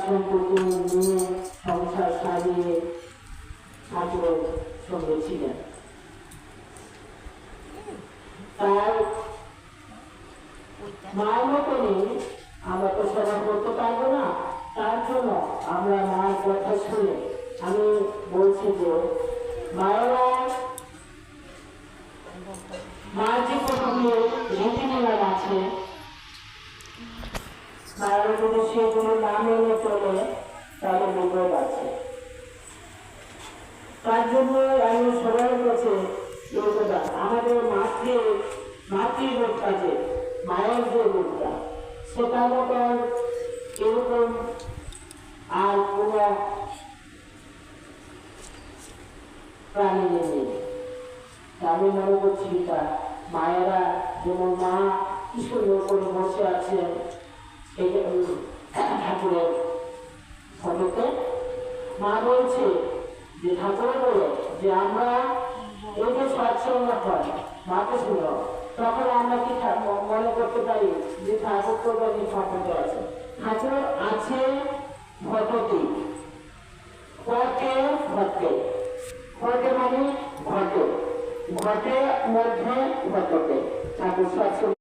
সম্পত্তি নিয়ে সংসার সাজিয়ে ঠাকুরের সঙ্গে ছিলেন। তাই মায়ের মতনই আমরা তো সেবা করতে পারবো না, তার জন্য আমরা মায়ের কথা শুনে আমি বলছি যে মায়েরা মায়ের যে কতগুলো রীতিনিয়ম আছে মায়েরা যদি সেগুলো না মেনে চলে তাহলে বিপদ আছে। তার জন্য আমি সবার কাছে আমাদের মাতৃরূপটা যে মায়ের যে রূপটা সেটা মতো এরকম আর কোন প্রাণী নেই। আমি মনে করছি মায়েরা যেমন মা কি সুন্দর করে বসে আছেন ঠাকুরের ফটোতে, মা বলছে যে ঠাকুর বলে যে আমরা এই যে সৎসঙ্গ হয় মাকে শুনো, তখন আমরা কি মনে করতে পারি যে ঠাকুর তো জানি ফটোতে আছে। ঠাকুর আছে ফটোতে, ঘটে ঘটে ঘটে মানে ঘটে ঘটে মধ্যে ঘটে ঠাকুর সৎসঙ্গ